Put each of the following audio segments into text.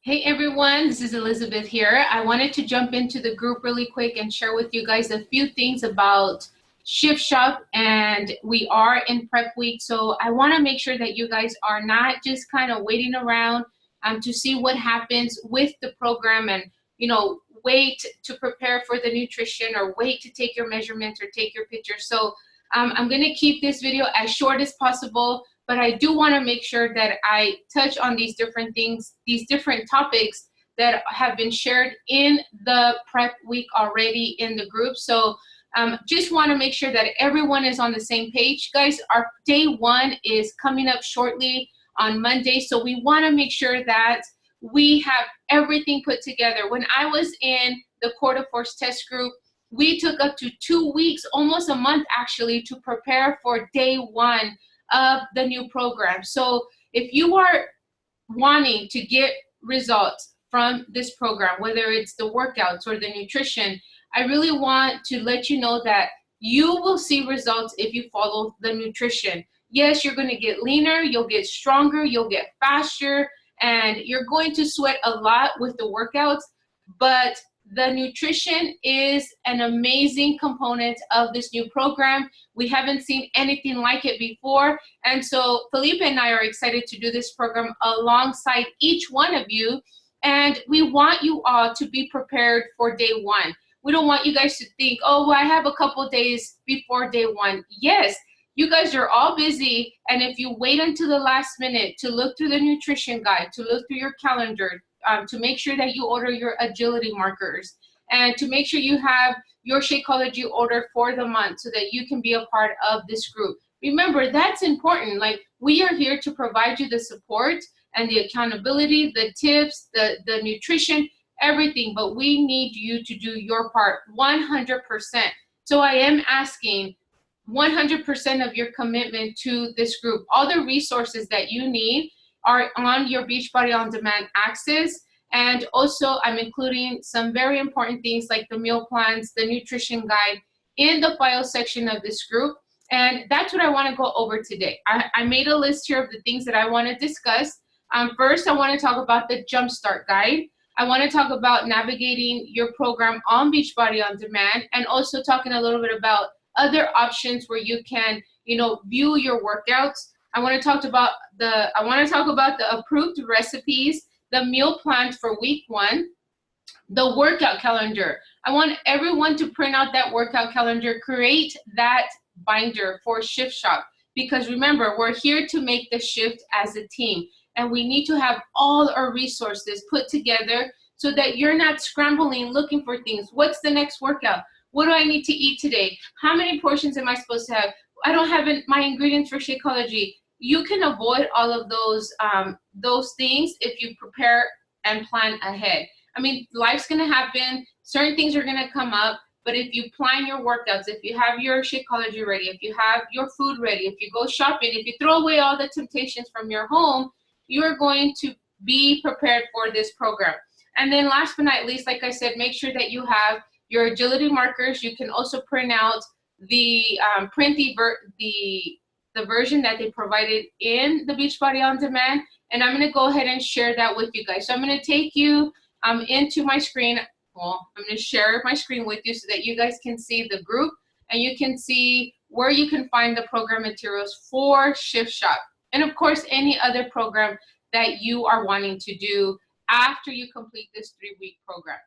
Hey everyone, this is Elizabeth here. I wanted to jump into the group really quick and share with you guys a few things about Shift Shop, and we are in prep week, so I want to make sure that you guys are not just kind of waiting around to see what happens with the program and wait to prepare for the nutrition or wait to take your measurements or take your pictures. So I'm going to keep this video as short as possible, but I do want to make sure that I touch on these different things, these different topics that have been shared in the prep week already in the group. So just want to make sure that everyone is on the same page. Guys, our day one is coming up shortly on Monday, so we want to make sure that we have everything put together. When I was in the quarter force test group, we took up to 2 weeks, almost a month actually, to prepare for day one of the new program. So if you are wanting to get results from this program, whether it's the workouts or the nutrition, I really want to let you know that you will see results if you follow the nutrition. Yes, you're going to get leaner, you'll get stronger, you'll get faster, and you're going to sweat a lot with the workouts, but the nutrition is an amazing component of this new program. We haven't seen anything like it before. And so Felipe and I are excited to do this program alongside each one of you. And we want you all to be prepared for day one. We don't want you guys to think, oh, well, I have a couple days before day one. Yes, you guys are all busy. And if you wait until the last minute to look through the nutrition guide, to look through your calendar, to make sure that you order your agility markers, and to make sure you have your Shakeology order for the month so that you can be a part of this group. Remember, that's important. Like, we are here to provide you the support and the accountability, the tips, the nutrition, everything, but we need you to do your part 100%. So I am asking 100% of your commitment to this group. All the resources that you need are on your Beachbody On Demand access. And also I'm including some very important things like the meal plans, the nutrition guide in the file section of this group. And that's what I want to go over today. I made a list here of the things that I want to discuss. First, I want to talk about the Jumpstart Guide. I want to talk about navigating your program on Beachbody On Demand, and also talking a little bit about other options where you can, view your workouts. I want to talk about the approved recipes, the meal plans for week one, the workout calendar. I want everyone to print out that workout calendar, create that binder for Shift Shop, because remember, we're here to make the shift as a team, and we need to have all our resources put together so that you're not scrambling looking for things. What's the next workout? What do I need to eat today? How many portions am I supposed to have? I don't have my ingredients for Shakeology. You can avoid all of those things if you prepare and plan ahead. I mean, life's gonna happen, certain things are gonna come up, but if you plan your workouts, if you have your Shakeology ready, if you have your food ready, if you go shopping, if you throw away all the temptations from your home, you're going to be prepared for this program. And then last but not least, like I said, make sure that you have your agility markers. You can also print out the version that they provided in the Beachbody On Demand, and I'm going to go ahead and share that with you guys. So I'm going to take you into my screen. Well, I'm going to share my screen with you so that you guys can see the group and you can see where you can find the program materials for Shift Shop, and of course any other program that you are wanting to do after you complete this 3-week program.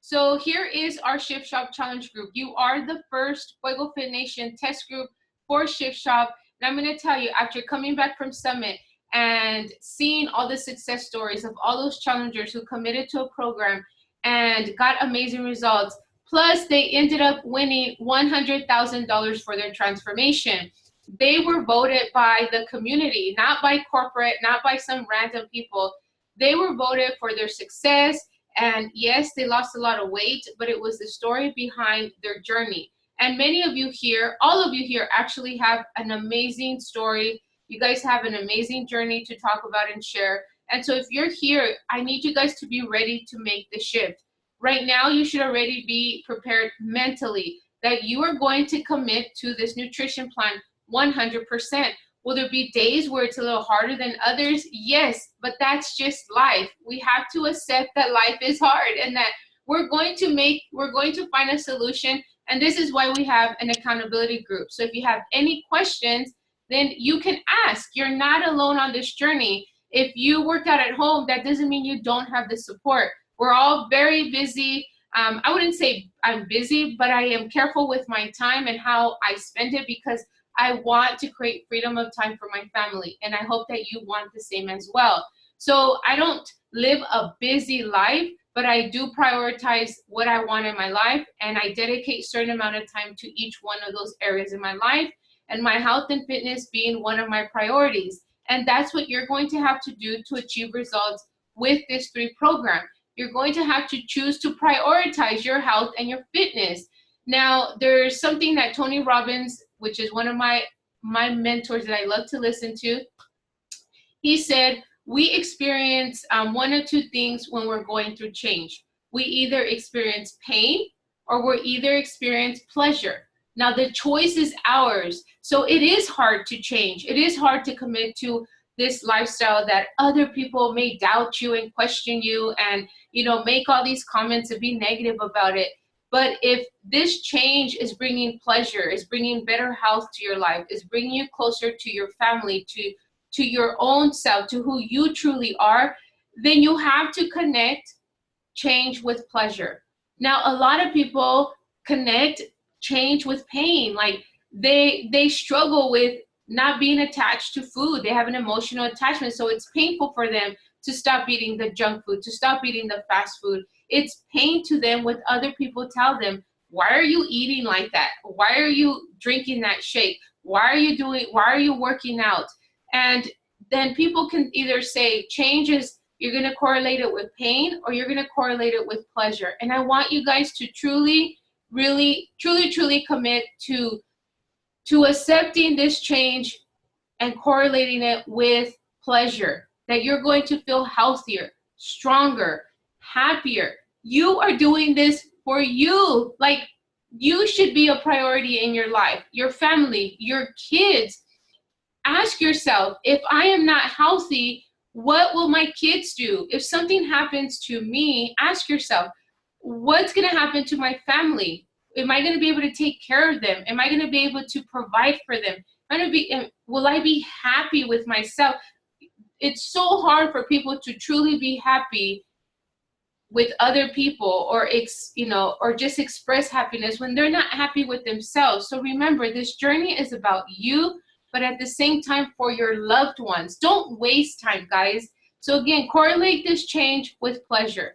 So here is our Shift Shop Challenge group. You are the first Fuego Fit Nation test group for Shift Shop. And I'm going to tell you, after coming back from Summit and seeing all the success stories of all those challengers who committed to a program and got amazing results, plus they ended up winning $100,000 for their transformation. They were voted by the community, not by corporate, not by some random people. They were voted for their success. And yes, they lost a lot of weight, but it was the story behind their journey. And many of you here, all of you here actually have an amazing story. You guys have an amazing journey to talk about and share. And so if you're here, I need you guys to be ready to make the shift. Right now, you should already be prepared mentally that you are going to commit to this nutrition plan 100%. Will there be days where it's a little harder than others? Yes, but that's just life. We have to accept that life is hard and that we're going to find a solution. And this is why we have an accountability group. So if you have any questions, then you can ask. You're not alone on this journey. If you work out at home, that doesn't mean you don't have the support. We're all very busy. I wouldn't say I'm busy, but I am careful with my time and how I spend it because I want to create freedom of time for my family. And I hope that you want the same as well. So I don't live a busy life, but I do prioritize what I want in my life. And I dedicate a certain amount of time to each one of those areas in my life. And my health and fitness being one of my priorities. And that's what you're going to have to do to achieve results with this 3 program. You're going to have to choose to prioritize your health and your fitness. Now, there's something that Tony Robbins, which is one of my mentors that I love to listen to, he said, we experience one of 2 things when we're going through change. We either experience pain or we either experience pleasure. Now, the choice is ours. So it is hard to change. It is hard to commit to this lifestyle that other people may doubt you and question you and, make all these comments and be negative about it. But if this change is bringing pleasure, is bringing better health to your life, is bringing you closer to your family, to your own self, to who you truly are, then you have to connect change with pleasure. Now, a lot of people connect change with pain. Like they struggle with not being attached to food. They have an emotional attachment. So it's painful for them to stop eating the junk food, to stop eating the fast food. It's pain to them when other people tell them, why are you eating like that? Why are you drinking that shake? Why are you working out? And then people can either say change is, you're going to correlate it with pain or you're going to correlate it with pleasure. And I want you guys to truly commit to accepting this change and correlating it with pleasure, that you're going to feel healthier, stronger, happier. You are doing this for you. Like, you should be a priority in your life, your family, your kids. Ask yourself, if I am not healthy, what will my kids do? If something happens to me, ask yourself, what's going to happen to my family? Am I going to be able to take care of them? Am I going to be able to provide for them? Will I be happy with myself? It's so hard for people to truly be happy with other people or just express happiness when they're not happy with themselves. So remember, this journey is about you, but at the same time for your loved ones. Don't waste time, guys. So again, correlate this change with pleasure.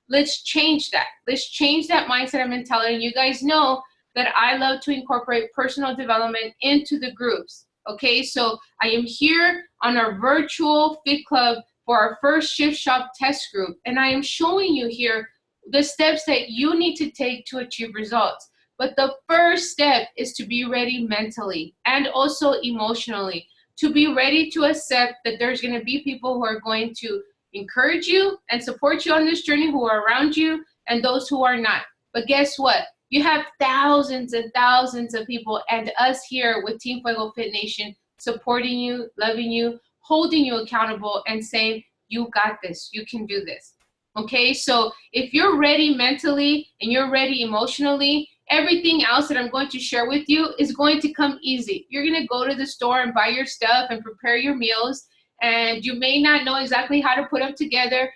Let's change that. Let's change that mindset and mentality. You guys know that I love to incorporate personal development into the groups. Okay, so I am here on our virtual Fit Club for our first Shift Shop test group. And I am showing you here the steps that you need to take to achieve results. But the first step is to be ready mentally and also emotionally, to be ready to accept that there's going to be people who are going to encourage you and support you on this journey, who are around you, and those who are not. But guess what? You have thousands and thousands of people and us here with Team Fuego Fit Nation supporting you, loving you, holding you accountable, and saying, you got this, you can do this. Okay, so if you're ready mentally and you're ready emotionally, everything else that I'm going to share with you is going to come easy. You're going to go to the store and buy your stuff and prepare your meals, and you may not know exactly how to put them together,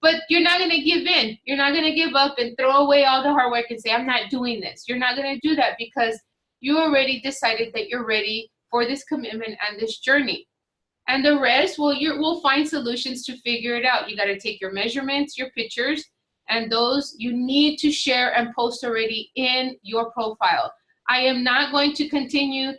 but you're not going to give in. You're not going to give up and throw away all the hard work and say, I'm not doing this. You're not going to do that because you already decided that you're ready for this commitment and this journey. And the rest, we'll find solutions to figure it out. You got to take your measurements, your pictures, and those you need to share and post already in your profile. I am not going to continue,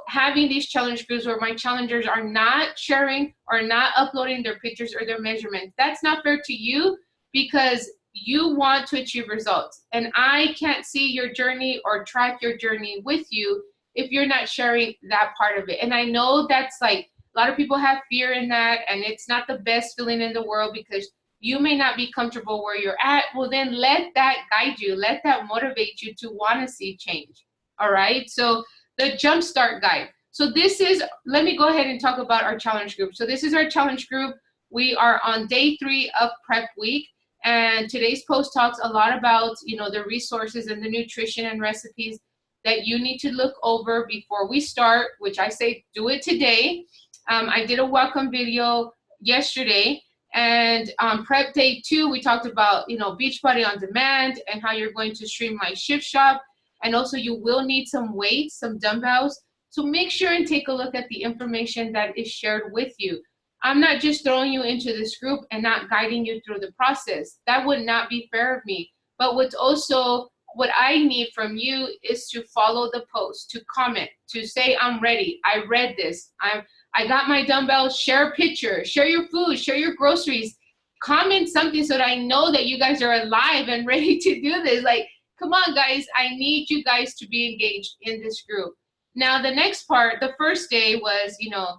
having these challenge groups where my challengers are not sharing or not uploading their pictures or their measurements. That's not fair to you because you want to achieve results. And I can't see your journey or track your journey with you if you're not sharing that part of it. And I know that's like, a lot of people have fear in that, and it's not the best feeling in the world because you may not be comfortable where you're at. Well, then let that guide you. Let that motivate you to want to see change. All right. So the Jumpstart Guide. So this is, let me go ahead and talk about our challenge group. So this is our challenge group. We are on day 3 of prep week. And today's post talks a lot about, you know, the resources and the nutrition and recipes that you need to look over before we start, which I say do it today. I did a welcome video yesterday, and on prep day 2, we talked about, you know, Beachbody on demand and how you're going to streamline Shift Shop. And also you will need some weights, some dumbbells. So make sure and take a look at the information that is shared with you. I'm not just throwing you into this group and not guiding you through the process. That would not be fair of me. But what's also, what I need from you is to follow the post, to comment, to say, I'm ready, I read this, I got my dumbbells, share a picture, share your food, share your groceries, comment something so that I know that you guys are alive and ready to do this. Like, come on guys, I need you guys to be engaged in this group. Now the next part, the first day was, you know,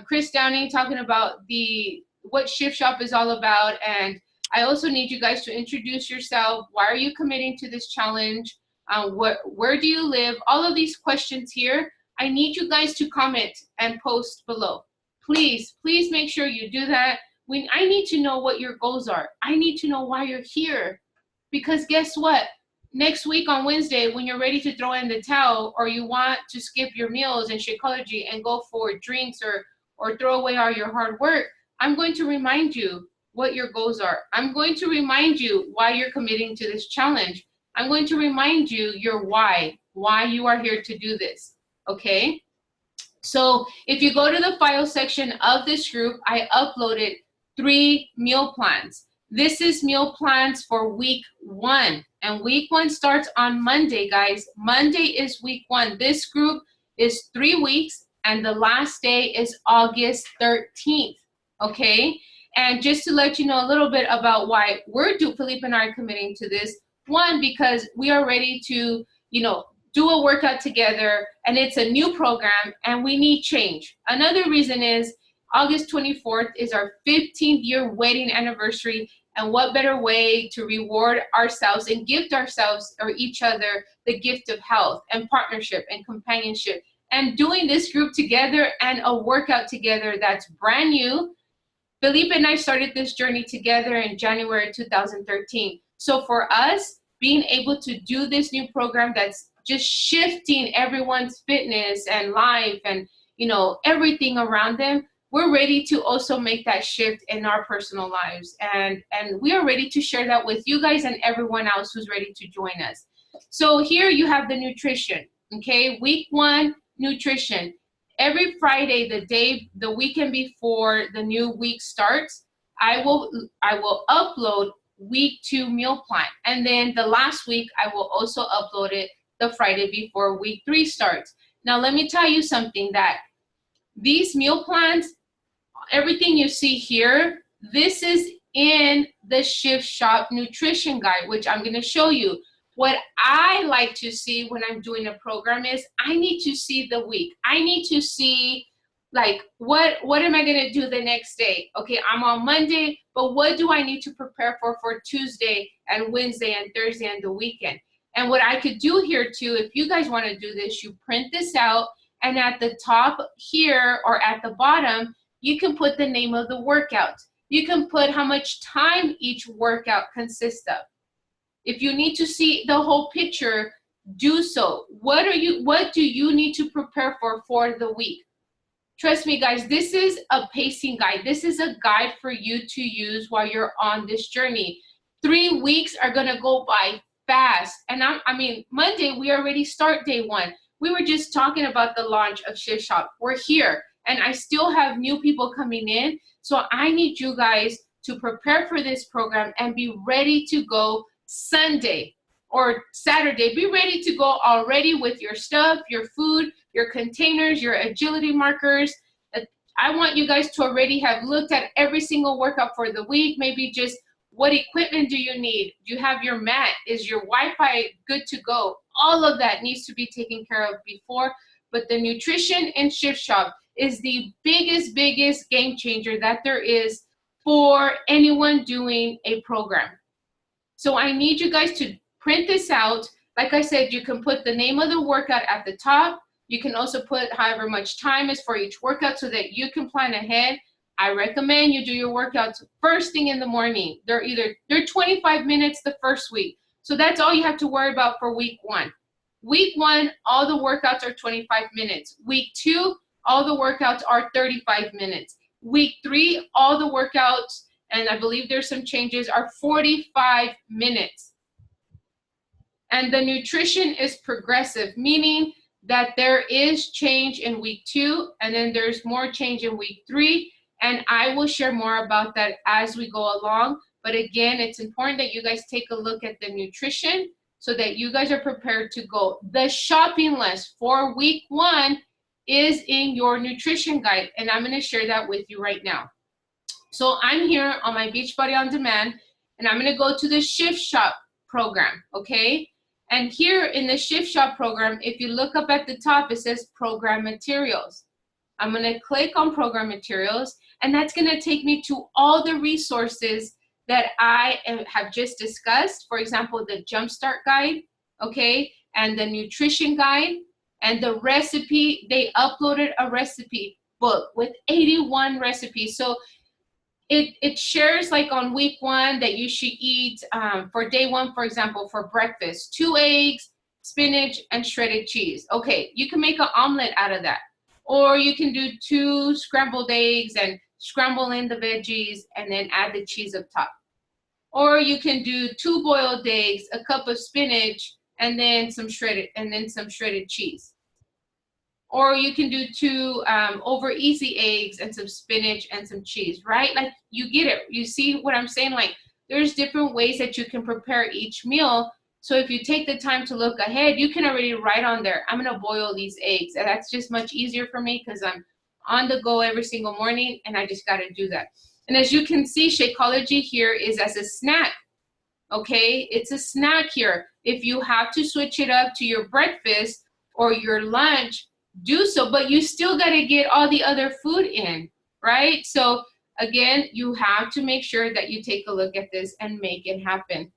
Chris Downing talking about what Shift Shop is all about, and I also need you guys to introduce yourself. Why are you committing to this challenge? Where do you live? All of these questions here, I need you guys to comment and post below. Please, please make sure you do that. I need to know what your goals are. I need to know why you're here. Because guess what? Next week on Wednesday, when you're ready to throw in the towel, or you want to skip your meals and Shakeology and go for drinks or throw away all your hard work, I'm going to remind you what your goals are. I'm going to remind you why you're committing to this challenge. I'm going to remind you your why you are here to do this, okay? So if you go to the file section of this group, I uploaded 3 meal plans. This is meal plans for week 1. And week 1 starts on Monday, guys. Monday is week 1. This group is 3 weeks, and the last day is August 13th, okay? And just to let you know a little bit about why Felipe and I are committing to this. 1, because we are ready to, you know, do a workout together, and it's a new program, and we need change. Another reason is August 24th is our 15th year wedding anniversary, and what better way to reward ourselves and gift ourselves or each other the gift of health and partnership and companionship, and doing this group together and a workout together that's brand new. Felipe and I started this journey together in January 2013. So for us, being able to do this new program that's just shifting everyone's fitness and life and, you know, everything around them, we're ready to also make that shift in our personal lives. And we are ready to share that with you guys and everyone else who's ready to join us. So here you have the nutrition, okay? Week 1, nutrition. Every Friday, the weekend before the new week starts, I will upload week 2 meal plan. And then the last week, I will also upload it the Friday before week 3 starts. Now, let me tell you something, that these meal plans, everything you see here, this is in the Shift Shop nutrition guide, which I'm going to show you. What I like to see when I'm doing a program is I need to see the week. I need to see, like, what am I going to do the next day? Okay, I'm on Monday, but what do I need to prepare for Tuesday and Wednesday and Thursday and the weekend? And what I could do here too, if you guys want to do this, you print this out, and at the top here or at the bottom, you can put the name of the workout. You can put how much time each workout consists of. If you need to see the whole picture, do so. What do you need to prepare for the week? Trust me, guys, this is a pacing guide. This is a guide for you to use while you're on this journey. 3 weeks are gonna go by fast. And I mean, Monday, we already start day 1. We were just talking about the launch of Shift Shop. We're here, and I still have new people coming in. So I need you guys to prepare for this program and be ready to go Sunday or Saturday. Be ready to go already with your stuff, your food, your containers, your agility markers. I want you guys to already have looked at every single workout for the week. Maybe just what equipment do you need? Do you have your mat? Is your Wi-Fi good to go? All of that needs to be taken care of before. But the nutrition in Shift Shop is the biggest game changer that there is for anyone doing a program. So I need you guys to print this out. Like I said, you can put the name of the workout at the top. You can also put however much time is for each workout so that you can plan ahead. I recommend you do your workouts first thing in the morning. They're 25 minutes the first week. So that's all you have to worry about for week 1. Week 1, all the workouts are 25 minutes. Week 2, all the workouts are 35 minutes. Week 3, all the workouts, and I believe there's some changes, are 45 minutes. And the nutrition is progressive, meaning that there is change in week 2, and then there's more change in week 3, and I will share more about that as we go along. But again, it's important that you guys take a look at the nutrition so that you guys are prepared to go. The shopping list for week 1 is in your nutrition guide, and I'm gonna share that with you right now. So I'm here on my Beachbody On Demand, and I'm gonna go to the Shift Shop program, okay? And here in the Shift Shop program, if you look up at the top, it says Program Materials. I'm gonna click on Program Materials, and that's gonna take me to all the resources that I have just discussed. For example, the Jumpstart Guide, okay? And the Nutrition Guide, and the recipe. They uploaded a recipe book with 81 recipes. So it shares, like on week 1, that you should eat for day 1, for example, for breakfast, 2 eggs, spinach, and shredded cheese. Okay, you can make an omelet out of that. Or you can do 2 scrambled eggs and scramble in the veggies and then add the cheese up top. Or you can do 2 boiled eggs, a cup of spinach, and then some shredded cheese. Or you can do 2 over easy eggs and some spinach and some cheese, right? Like, you get it. You see what I'm saying? Like, there's different ways that you can prepare each meal. So if you take the time to look ahead, you can already write on there, I'm gonna boil these eggs. And that's just much easier for me because I'm on the go every single morning, and I just gotta do that. And as you can see, Shakeology here is as a snack, okay? It's a snack here. If you have to switch it up to your breakfast or your lunch, do so, but you still got to get all the other food in, right? So again, you have to make sure that you take a look at this and make it happen.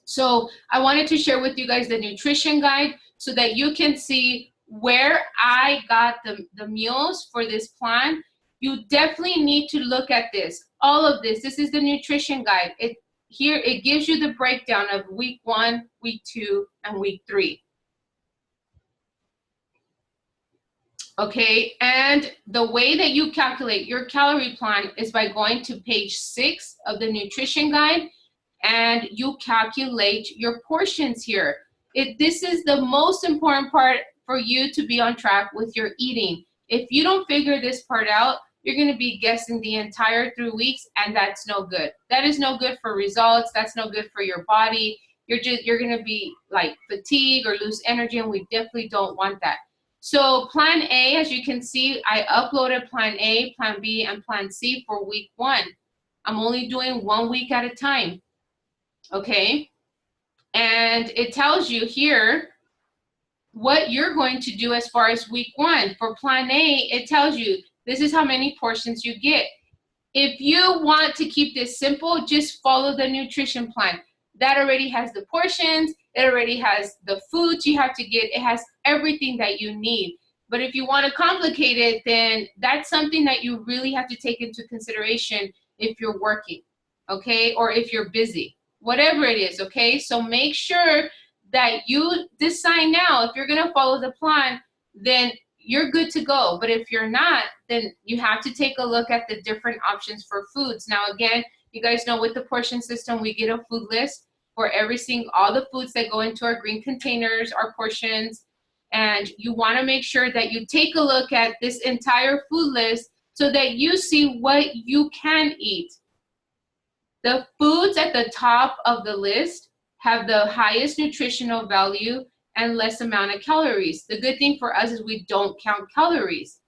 So I wanted to share with you guys the nutrition guide so that you can see where I got the meals for this plan. You definitely need to look at this. All of this is the nutrition guide. Here it gives you the breakdown of week 1, week 2, and week 3. Okay, and the way that you calculate your calorie plan is by going to page 6 of the nutrition guide, and you calculate your portions here. This is the most important part for you to be on track with your eating. If you don't figure this part out, you're gonna be guessing the entire 3 weeks, and that's no good. That is no good for results. That's no good for your body. You're gonna be like fatigued or lose energy, and we definitely don't want that. So plan A, as you can see, I uploaded plan A, plan B, and plan C for week 1. I'm only doing 1 week at a time, okay? And it tells you here what you're going to do as far as week 1. For plan A, it tells you this is how many portions you get. If you want to keep this simple, just follow the nutrition plan. That already has the portions, it already has the foods you have to get, it has everything that you need. But if you want to complicate it, then that's something that you really have to take into consideration if you're working, okay? Or if you're busy, whatever it is, okay? So make sure that you decide now. If you're gonna follow the plan, then you're good to go. But if you're not, then you have to take a look at the different options for foods. Now, again, you guys know with the portion system, we get a food list for all the foods that go into our green containers, our portions. And you wanna make sure that you take a look at this entire food list so that you see what you can eat. The foods at the top of the list have the highest nutritional value and less amount of calories. The good thing for us is we don't count calories.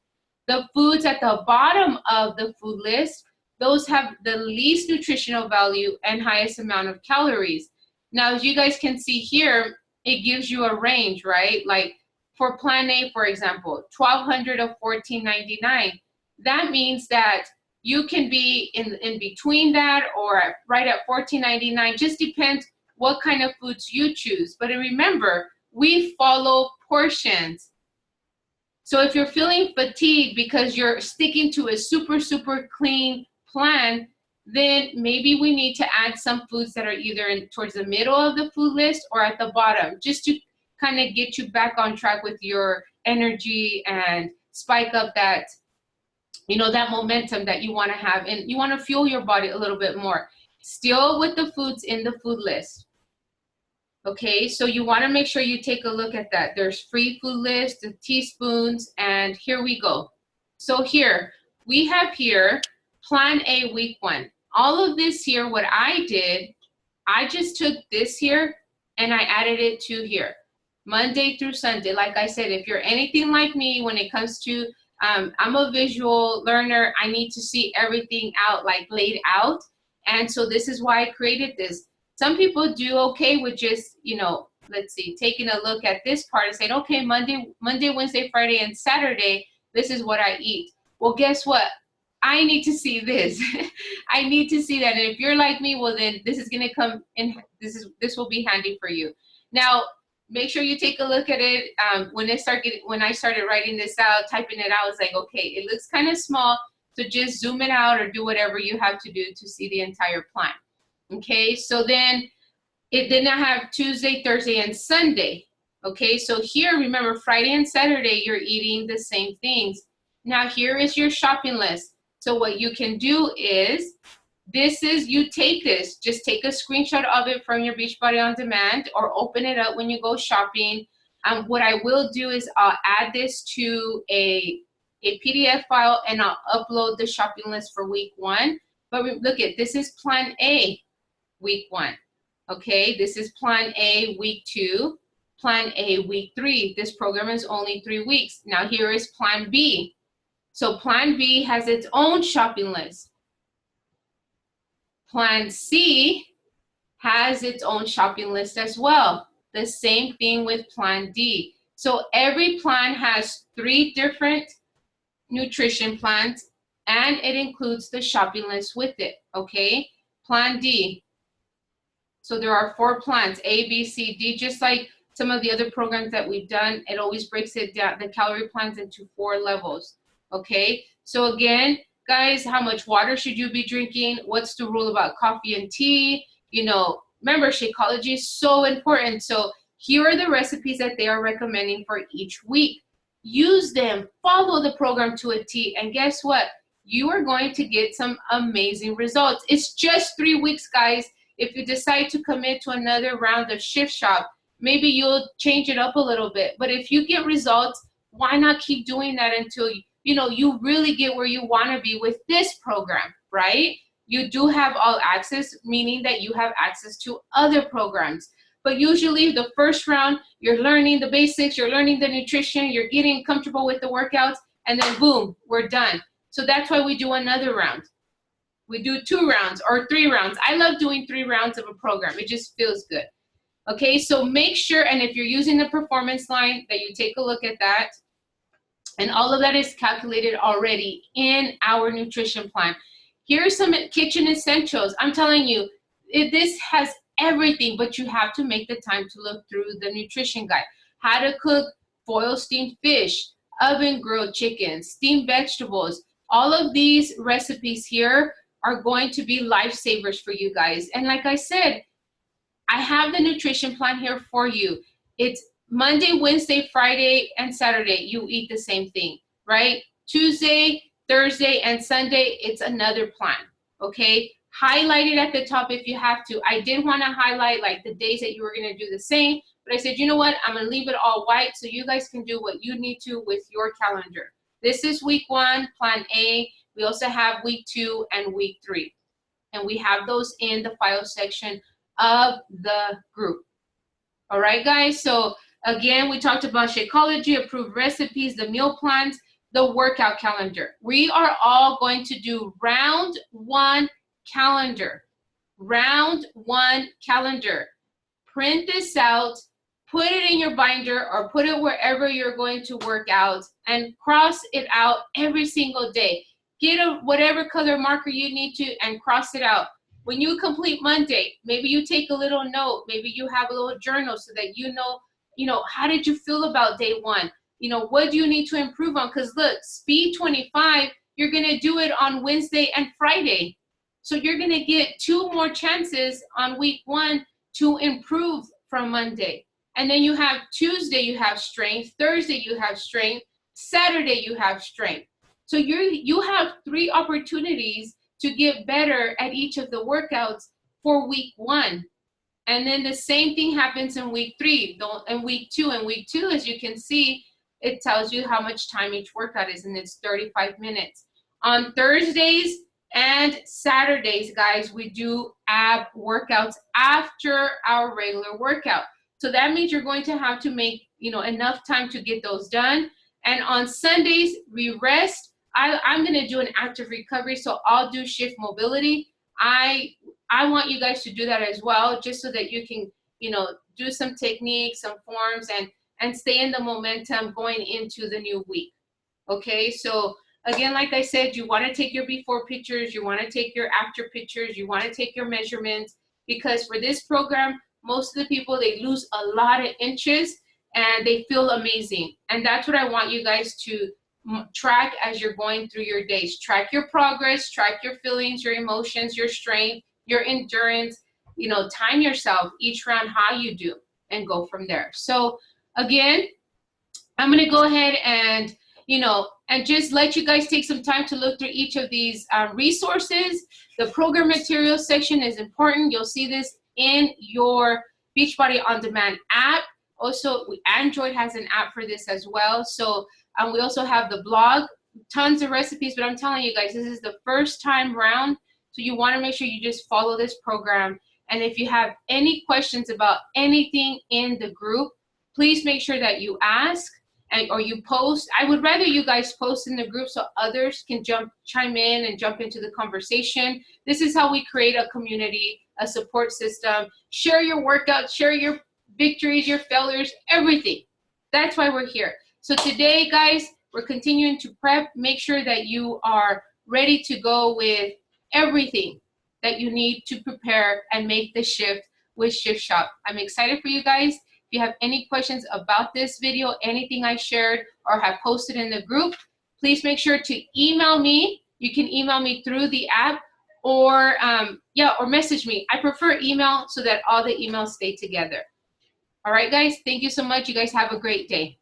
The foods at the bottom of the food list, those have the least nutritional value and highest amount of calories. Now, as you guys can see here, it gives you a range, right? Like for plan A, for example, 1,200 to 1,499. That means that you can be in between that or right at 1,499. Just depends what kind of foods you choose. But remember, we follow portions. So if you're feeling fatigued because you're sticking to a super, super clean plan, then maybe we need to add some foods that are either towards the middle of the food list or at the bottom, just to kind of get you back on track with your energy and spike up that, that momentum that you want to have, and you want to fuel your body a little bit more. Still with the foods in the food list. Okay, so you want to make sure you take a look at that. There's free food list, the teaspoons, and here we go. So here, we have here Plan A week 1. All of this here, what I did, I just took this here and I added it to here. Monday through Sunday. Like I said, if you're anything like me when it comes to, I'm a visual learner, I need to see everything out, like laid out. And so this is why I created this. Some people do okay with just, let's see, taking a look at this part and saying, okay, Monday, Wednesday, Friday, and Saturday, this is what I eat. Well, guess what? I need to see this. I need to see that. And if you're like me, well, then this is going to come in. This will be handy for you. Now, make sure you take a look at it. When I started writing this out, typing it out, I was like, okay, it looks kind of small. So just zoom it out or do whatever you have to do to see the entire plan. Okay, so then I have Tuesday, Thursday, and Sunday. Okay, so here, remember, Friday and Saturday, you're eating the same things. Now, here is your shopping list. So what you can do is, you take this, just take a screenshot of it from your Beachbody On Demand or open it up when you go shopping. What I will do is I'll add this to a PDF file and I'll upload the shopping list for week 1. But look at, this is Plan A. Week 1. Okay, this is Plan A week 2, Plan A week 3. This program is only 3 weeks. Now here is Plan B. So Plan B has its own shopping list. Plan C has its own shopping list as well. The same thing with Plan D. So every plan has 3 different nutrition plans and it includes the shopping list with it, okay? Plan D. So there are 4 plans, A, B, C, D, just like some of the other programs that we've done. It always breaks it down, the calorie plans, into 4 levels, okay? So again, guys, how much water should you be drinking? What's the rule about coffee and tea? Remember, Shakeology is so important. So here are the recipes that they are recommending for each week. Use them, follow the program to a T, and guess what? You are going to get some amazing results. It's just 3 weeks, guys. If you decide to commit to another round of Shift Shop, maybe you'll change it up a little bit. But if you get results, why not keep doing that until you really get where you want to be with this program, right? You do have all access, meaning that you have access to other programs. But usually the first round, you're learning the basics, you're learning the nutrition, you're getting comfortable with the workouts, and then boom, we're done. So that's why we do another round. We do 2 rounds or 3 rounds. I love doing 3 rounds of a program. It just feels good. Okay, so make sure, and if you're using the performance line, that you take a look at that. And all of that is calculated already in our nutrition plan. Here's some kitchen essentials. I'm telling you, this has everything, but you have to make the time to look through the nutrition guide. How to cook foil steamed fish, oven grilled chicken, steamed vegetables. All of these recipes here are going to be lifesavers for you guys. And like I said, I have the nutrition plan here for you. It's Monday, Wednesday, Friday, and Saturday, you eat the same thing, right? Tuesday, Thursday, and Sunday, it's another plan, okay? Highlight it at the top if you have to. I did want to highlight like the days that you were going to do the same, but I said, you know what? I'm going to leave it all white so you guys can do what you need to with your calendar. This is week 1, Plan A. We also have week 2 and week 3. And we have those in the file section of the group. All right, guys. So again, we talked about Shakeology, approved recipes, the meal plans, the workout calendar. We are all going to do round 1 calendar. Round 1 calendar. Print this out, put it in your binder or put it wherever you're going to work out and cross it out every single day. Get whatever color marker you need to and cross it out. When you complete Monday, maybe you take a little note, maybe you have a little journal so that you know, how did you feel about day 1? You know, what do you need to improve on? Because look, Speed 25, you're going to do it on Wednesday and Friday. So you're going to get 2 more chances on week 1 to improve from Monday. And then you have Tuesday, you have strength. Thursday, you have strength. Saturday, you have strength. So you have 3 opportunities to get better at each of the workouts for week 1. And then the same thing happens in week 3, and week 2. And week 2, as you can see, it tells you how much time each workout is, and it's 35 minutes. On Thursdays and Saturdays, guys, we do ab workouts after our regular workout. So that means you're going to have to make, you know, enough time to get those done. And on Sundays, we rest. I'm going to do an active recovery, so I'll do shift mobility. I want you guys to do that as well, just so that you can, you know, do some techniques, some forms, and stay in the momentum going into the new week. Okay, so again, like I said, you want to take your before pictures, you want to take your after pictures, you want to take your measurements, because for this program, most of the people, they lose a lot of inches and they feel amazing. And that's what I want you guys to track as you're going through your days. Track your progress, track your feelings, your emotions, your strength, your endurance. You know, time yourself each round how you do and go from there. So again, I'm going to go ahead and, you know, and just let you guys take some time to look through each of these resources. The program materials section is important. You'll see this in your Beachbody On Demand app. Also, Android has an app for this as well. So we also have the blog, tons of recipes, but I'm telling you guys, this is the first time round. So you want to make sure you just follow this program. And if you have any questions about anything in the group, please make sure that you ask or you post. I would rather you guys post in the group so others can chime in and jump into the conversation. This is how we create a community, a support system. Share your workouts, share your victories, your failures, everything. That's why we're here. So today, guys, we're continuing to prep. Make sure that you are ready to go with everything that you need to prepare and make the shift with Shift Shop. I'm excited for you guys. If you have any questions about this video, anything I shared or have posted in the group, please make sure to email me. You can email me through the app or message me. I prefer email so that all the emails stay together. All right, guys, thank you so much. You guys have a great day.